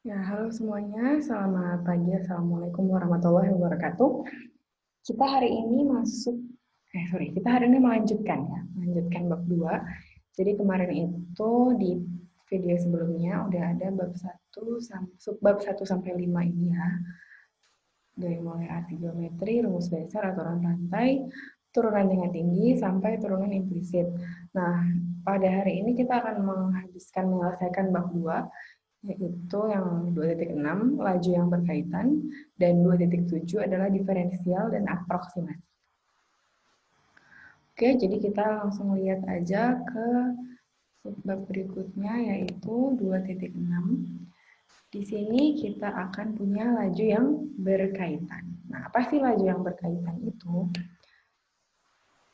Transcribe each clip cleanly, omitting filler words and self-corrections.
Ya, halo semuanya. Selamat pagi. Assalamualaikum warahmatullahi wabarakatuh. Kita hari ini kita hari ini melanjutkan bab 2. Jadi kemarin itu di video sebelumnya udah ada subbab 1 sampai 5 ini ya. Dari mulai arti geometri, rumus dasar, aturan rantai, turunan tingkat tinggi, sampai turunan implisit. Nah, pada hari ini kita akan menyelesaikan bab 2, yaitu yang 2.6 laju yang berkaitan, dan 2.7 adalah diferensial dan aproksimasi. Oke, jadi kita langsung lihat aja ke bab berikutnya, yaitu 2.6. Di sini kita akan punya laju yang berkaitan. Nah, apa sih laju yang berkaitan itu?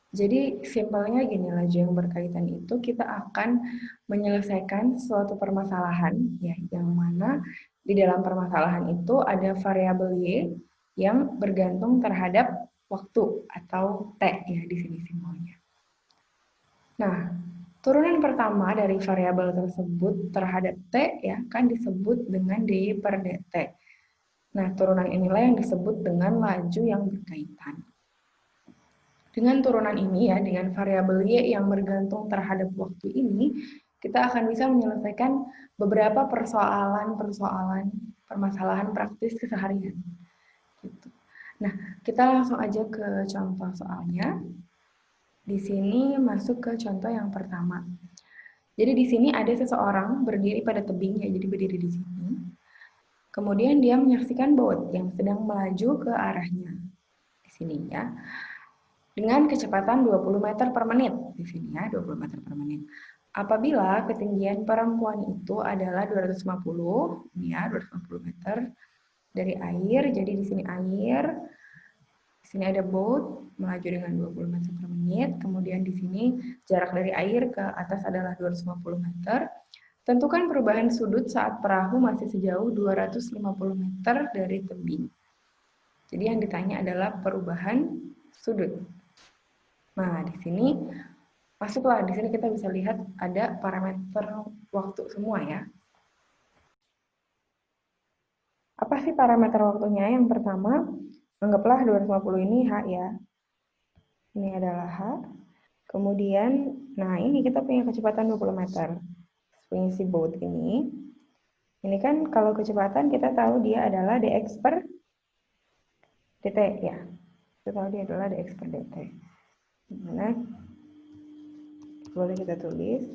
Jadi simpelnya gini, laju yang berkaitan itu kita akan menyelesaikan suatu permasalahan ya, yang mana di dalam permasalahan itu ada variabel Y yang bergantung terhadap waktu atau T ya di sini simbolnya. Nah, turunan pertama dari variabel tersebut terhadap T ya kan disebut dengan dy per dt. Nah, turunan inilah yang disebut dengan laju yang berkaitan. Dengan turunan ini ya, dengan variabel Y yang bergantung terhadap waktu ini, kita akan bisa menyelesaikan beberapa permasalahan praktis keseharian. Gitu. Nah, kita langsung aja ke contoh soalnya. Di sini masuk ke contoh yang pertama. Jadi di sini ada seseorang berdiri pada tebing, ya, jadi berdiri di sini. Kemudian dia menyaksikan boat yang sedang melaju ke arahnya. Di sini ya. Dengan kecepatan 20 meter per menit. Di sini ya, 20 meter per menit. Apabila ketinggian perempuan itu adalah 250, ini ya, 250 meter dari air, jadi di sini air, di sini ada boat, melaju dengan 20 meter per menit, kemudian di sini jarak dari air ke atas adalah 250 meter. Tentukan perubahan sudut saat perahu masih sejauh 250 meter dari tebing. Jadi yang ditanya adalah perubahan sudut. Nah, di sini masuklah, di sini kita bisa lihat ada parameter waktu semua ya. Apa sih parameter waktunya? Yang pertama, anggaplah 250 ini H ya. Ini adalah H. Kemudian, nah ini kita punya kecepatan 20 meter. Punya si boat ini. Ini kan kalau kecepatan kita tahu dia adalah dx per dt ya. Kita tahu dia adalah dx per dt. Dimana boleh kita tulis.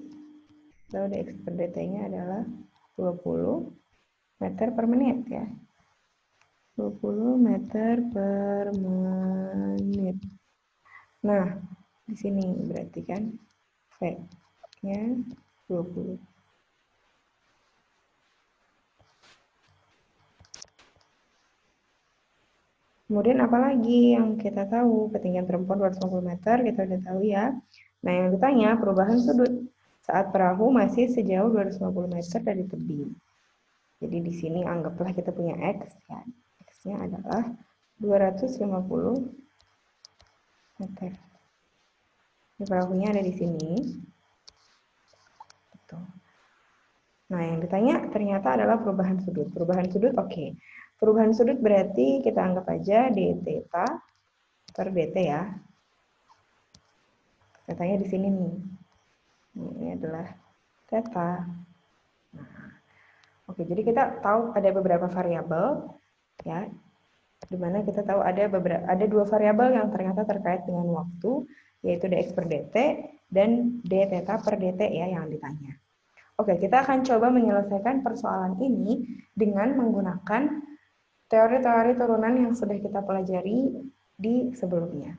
Tahu dx per dt-nya adalah 20 meter per menit ya. 20 meter per menit. Nah, di sini berarti kan V-nya 20. Kemudian apalagi yang kita tahu? Ketinggian perempuan 250 meter, kita udah tahu ya. Nah, yang ditanya perubahan sudut saat perahu masih sejauh 250 meter dari tebing. Jadi di sini anggaplah kita punya X ya. X-nya adalah 250 meter. Ini perahunya ada di sini. Nah, yang ditanya ternyata adalah perubahan sudut. Perubahan sudut, oke. Perubahan sudut berarti kita anggap aja d theta per dt ya. Tetanya di sini nih. Ini adalah theta. Nah, oke, jadi kita tahu ada beberapa variabel ya. Di mana kita tahu ada dua variabel yang ternyata terkait dengan waktu, yaitu dx per dt dan d theta per dt ya yang ditanya. Oke, kita akan coba menyelesaikan persoalan ini dengan menggunakan teori-teori turunan yang sudah kita pelajari di sebelumnya.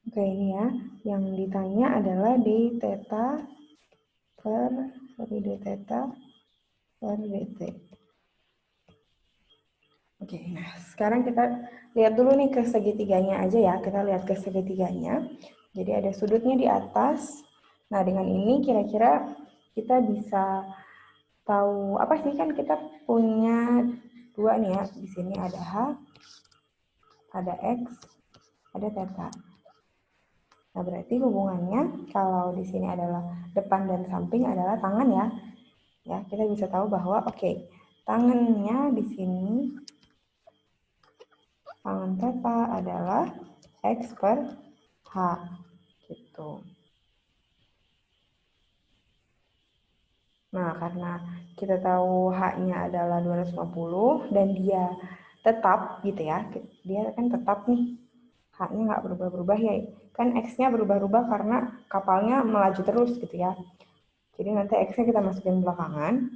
Oke, ini ya. Yang ditanya adalah d theta per d theta per dt. Oke, nah sekarang kita lihat dulu nih ke segitiganya aja ya. Kita lihat ke segitiganya. Jadi ada sudutnya di atas. Nah, dengan ini kira-kira kita bisa tahu apa sih, kan kita punya dua nih ya. Di sini ada H, ada X, ada theta. Nah, berarti hubungannya kalau di sini adalah depan dan samping adalah tangan ya. Ya, kita bisa tahu bahwa oke, tangannya di sini, tangan theta adalah X per H, gitu. Nah, karena kita tahu H-nya adalah 250 dan dia tetap gitu ya, dia kan tetap nih, H-nya nggak berubah-berubah ya, kan X-nya berubah-ubah karena kapalnya melaju terus gitu ya. Jadi nanti X-nya kita masukin belakangan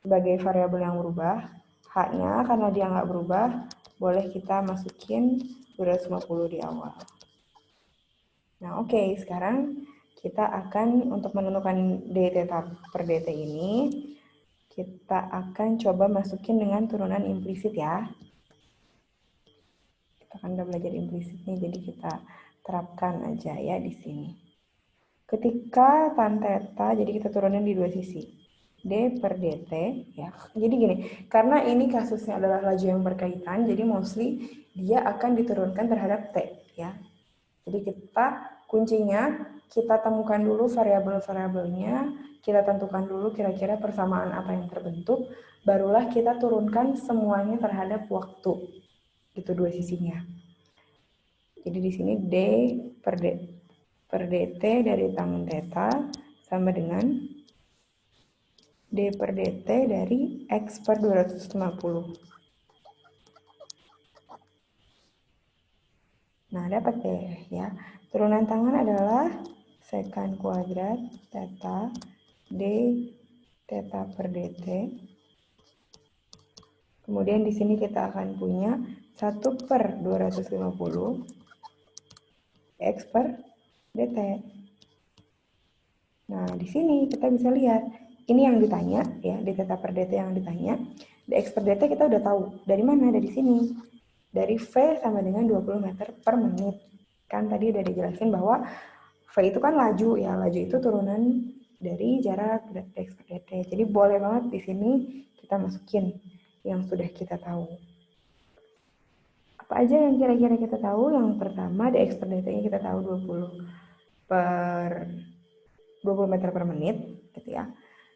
sebagai variabel yang berubah. H-nya karena dia nggak berubah, boleh kita masukin 250 di awal. Nah oke, sekarang kita akan untuk menentukan d theta per dt ini, kita akan coba masukin dengan turunan implisit ya. Kita kan udah belajar implisit nih, jadi kita terapkan aja ya di sini. Ketika tan theta, jadi kita turunin di dua sisi. D per dt ya. Jadi gini, karena ini kasusnya adalah laju yang berkaitan, jadi mostly dia akan diturunkan terhadap T ya. Jadi kita kuncinya kita temukan dulu variabel-variabelnya, kita tentukan dulu kira-kira persamaan apa yang terbentuk, barulah kita turunkan semuanya terhadap waktu. Itu dua sisinya. Jadi di sini D per dt dari tangen theta sama dengan D per dt dari X per 250. Nah, dapat deh ya. Turunan tangan adalah sekan kuadrat theta D theta per dt. Kemudian di sini kita akan punya 1 per 250 X per dt. Nah, di sini kita bisa lihat, ini yang ditanya, ya, d theta per dt yang ditanya. Dx per dt kita udah tahu. Dari mana? Dari sini. Dari V sama dengan 20 meter per menit. Kan tadi udah dijelasin bahwa V itu kan laju, ya. Laju itu turunan dari jarak dx per dt. Jadi boleh banget di sini kita masukin yang sudah kita tahu. Apa aja yang kira-kira kita tahu? Yang pertama, dx per dt-nya kita tahu 20 meter per menit gitu ya.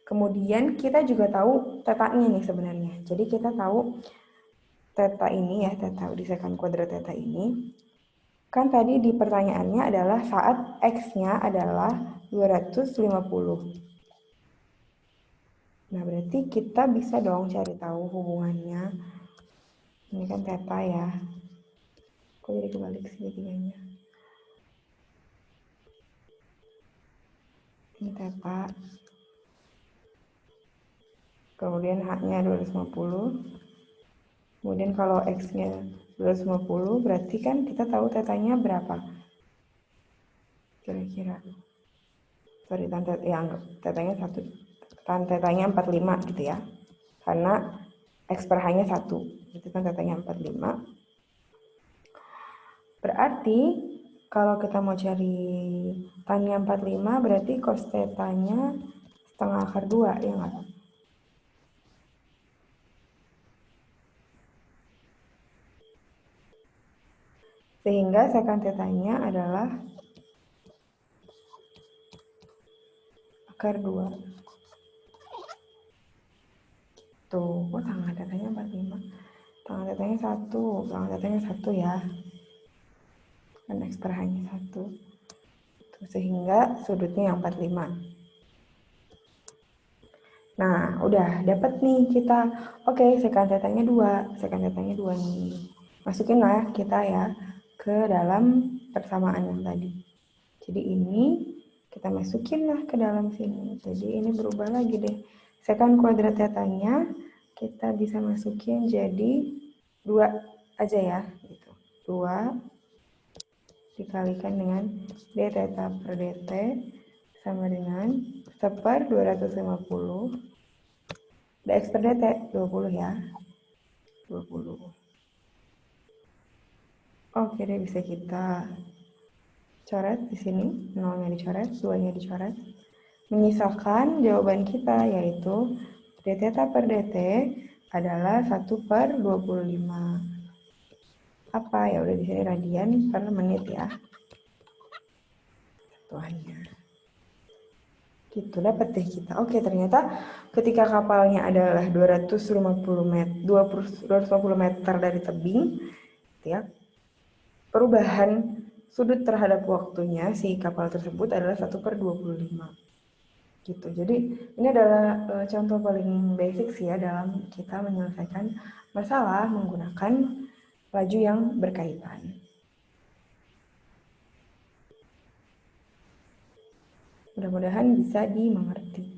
Kemudian kita juga tahu tetanya nih sebenarnya. Jadi kita tahu teta ini ya, teta di sekant kuadrat teta ini. Kan tadi di pertanyaannya adalah saat X-nya adalah 250. Nah, berarti kita bisa dong cari tahu hubungannya. Ini kan teta ya. Kok jadi kebalik segitiganya? Ini teta. Kemudian H-nya 250. Kemudian kalau X-nya 250, berarti kan kita tahu tetanya berapa? Kira-kira. Sorry, tetanya 1. Tan tetanya 45 gitu ya. Karena X per H-nya 1. Itu kan tetanya 45. Berarti kalau kita mau cari tan-nya 45, berarti cos tetanya setengah akar 2, ya nggak? Sehingga sekant tetanya adalah akar 2. Tuh, kok tangan tetanya 45? Tangan tetanya 1, tangan tetanya 1 ya. Dan X per H-nya 1. Tuh, sehingga sudutnya yang 45. Nah, udah dapat nih kita. Oke, sekant tetanya 2. Sekant tetanya 2 nih. Masukin lah kita ya ke dalam persamaan yang tadi. Jadi ini kita masukin lah ke dalam sini. Jadi ini berubah lagi deh. Sekant kuadrat tetanya kita bisa masukin jadi 2 aja ya. Gitu. 2 dikalikan dengan d theta per dt sama dengan 1/250 dx per dt 20 ya. 20. Oke deh, bisa kita coret di sini, 0-nya dicoret, 2-nya dicoret. Menyisakan jawaban kita yaitu d theta per dt adalah 1/25. Apa? Ya udah di sini radian per menit ya. Satuannya. Gitu, dapat deh kita. Oke, ternyata ketika kapalnya adalah 250 meter dari tebing, gitu ya, perubahan sudut terhadap waktunya si kapal tersebut adalah 1/25. Gitu. Jadi ini adalah contoh paling basic sih ya dalam kita menyelesaikan masalah menggunakan laju yang berkaitan. Mudah-mudahan bisa dimengerti.